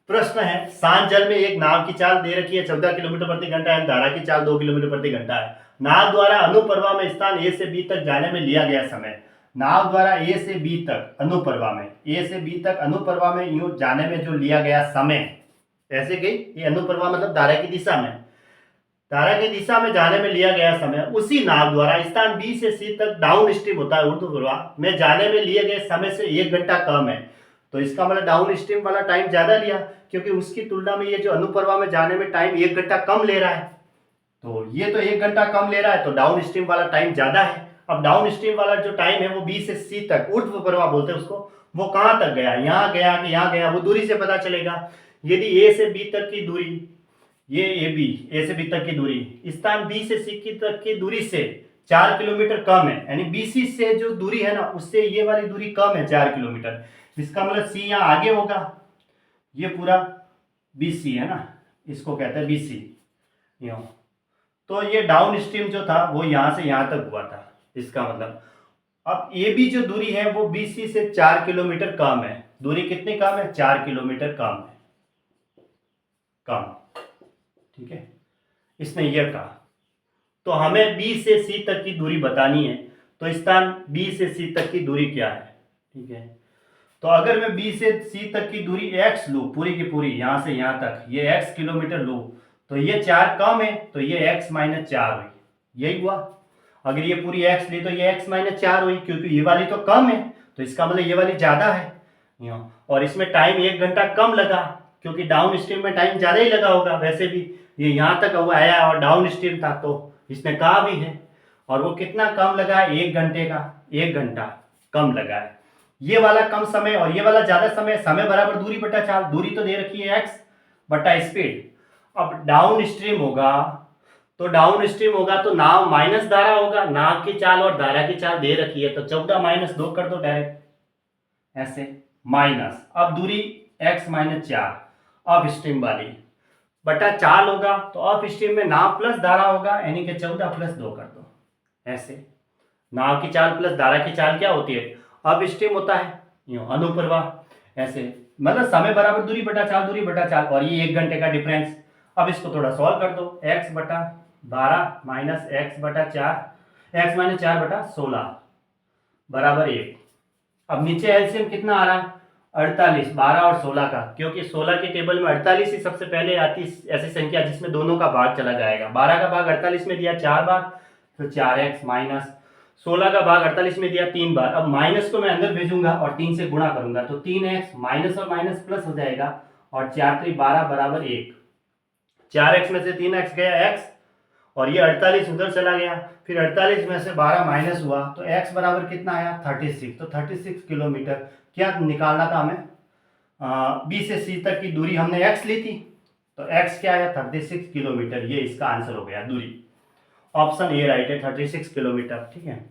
प्रश्न है, शांत जल में एक नाव की चाल दे रखी है 14 किलोमीटर प्रति घंटा है, धारा की चाल 2 किलोमीटर प्रति घंटा है। नाव द्वारा अनुप्रवाह में स्थान ए से बी तक जाने में लिया गया समय। नाव द्वारा ए से बी तक अनुप्रवाह में, ए से बी तक अनुप्रवाह में यूं जाने में जो लिया गया समय, ऐसे गई ये अनुप्रवाह मतलब धारा की दिशा में, धारा की दिशा में जाने में लिया गया समय उसी नाव द्वारा स्थान बी से सी तक डाउन स्ट्रीम होता है ऊर्ध्व प्रवाह में जाने में लिए गए समय से 1 घंटा कम है। तो इसका मतलब डाउन स्ट्रीम वाला टाइम ज्यादा लिया, क्योंकि उसकी तुलना में ये जो अनुप्रवाह में जाने में टाइम 1 घंटा कम ले रहा है। तो ये तो 1 घंटा कम ले रहा है, तो डाउन स्ट्रीम वाला टाइम ज्यादा है। अब डाउन स्ट्रीम वाला जो टाइम है वो बी से सी तक ऊर्ध्व प्रवाह बोलते हैं उसको, वो कहां तक गया, यहाँ गया कि यहाँ गया, वो दूरी से पता चलेगा। यदि ए से बी तक की दूरी, ये ए से बी तक की दूरी स्थान बी से सी की तक की दूरी से 4 किलोमीटर कम है, यानी बीसी से जो दूरी है ना उससे ये वाली दूरी कम है 4 किलोमीटर। इसका मतलब सी यहाँ आगे होगा, ये पूरा बीसी है ना, इसको कहते हैं बीसी। तो ये डाउन स्ट्रीम जो था वो यहां से यहां तक हुआ था। इसका मतलब अब ए बी जो दूरी है वो बीसी से 4 किलोमीटर कम है। दूरी कितनी कम है, 4 किलोमीटर कम है, कम, ठीक है, इसने यह कहा। तो हमें बी से सी तक की दूरी बतानी है, तो स्थान बी से सी तक की दूरी क्या है, ठीक है। तो अगर मैं बी से सी तक की दूरी x लूँ पूरी की पूरी, यहां से यहां तक ये x किलोमीटर लूँ, तो ये 4 कम है तो ये x माइनस 4 हुई, यही हुआ। अगर ये पूरी x ली तो ये x माइनस 4 हुई, क्योंकि ये वाली तो कम है तो इसका मतलब ये वाली ज्यादा है। और इसमें टाइम 1 घंटा कम लगा, क्योंकि डाउन स्ट्रीम में टाइम ज्यादा ही लगा होगा। वैसे भी ये यहाँ तक हुआ आया और डाउन स्ट्रीम था तो इसने कहा भी है। और वो कितना कम लगा है, 1 घंटे का, 1 घंटा कम लगा है। ये वाला कम समय और ये वाला ज्यादा समय, समय बराबर दूरी बटा चाल, दूरी तो दे रखी है x बटा स्पीड। अब डाउन स्ट्रीम होगा तो डाउन स्ट्रीम होगा तो नाव माइनस धारा होगा, नाव की चाल और धारा की चाल दे रखी है तो 14 माइनस 2 कर दो डायरेक्ट ऐसे, माइनस अब दूरी x माइनस 4 अप स्ट्रीम वाली बटा चाल होगा, तो अप स्ट्रीम में नाव प्लस धारा होगा, यानी कि 14 प्लस 2 कर दो ऐसे। नाव की चाल प्लस धारा की चाल क्या होती है, अप स्ट्रीम होता है, यूं अनुप्रवाह ऐसे। मतलब समय बराबर दूरी बटा चाल, दूरी बटा चाल, और ये 1 घंटे का डिफरेंस। अब इसको थोड़ा सॉल्व कर दो, x बटा 12 माइनस x बटा 4, x माइनस 4 बटा 16 बराबर 1। अब नीचे एलसीएम कितना आ रहा है, 48, 12 और 16 का, क्योंकि 16 के टेबल में 48 ही सबसे पहले आती ऐसी संख्या जिसमें दोनों का भाग चला जाएगा। 12 का भाग 48 में दिया 4 बार, तो 4x माइनस 16 का भाग 48 में दिया 3 बार। अब माइनस को मैं अंदर भेजूंगा और 3 से गुणा करूंगा तो 3x माइनस और माइनस प्लस हो जाएगा, और 4 3 12 बराबर 1। 4x में से 3x गया x, और ये 48 उधर चला गया, फिर 48 में से 12 माइनस हुआ तो x बराबर कितना आया 36। तो 36 किलोमीटर क्या निकालना था हमें, बी से सी तक की दूरी हमने x ली थी, तो x क्या आया 36 किलोमीटर, ये इसका आंसर हो गया दूरी। ऑप्शन ए राइट है 36 किलोमीटर, ठीक है।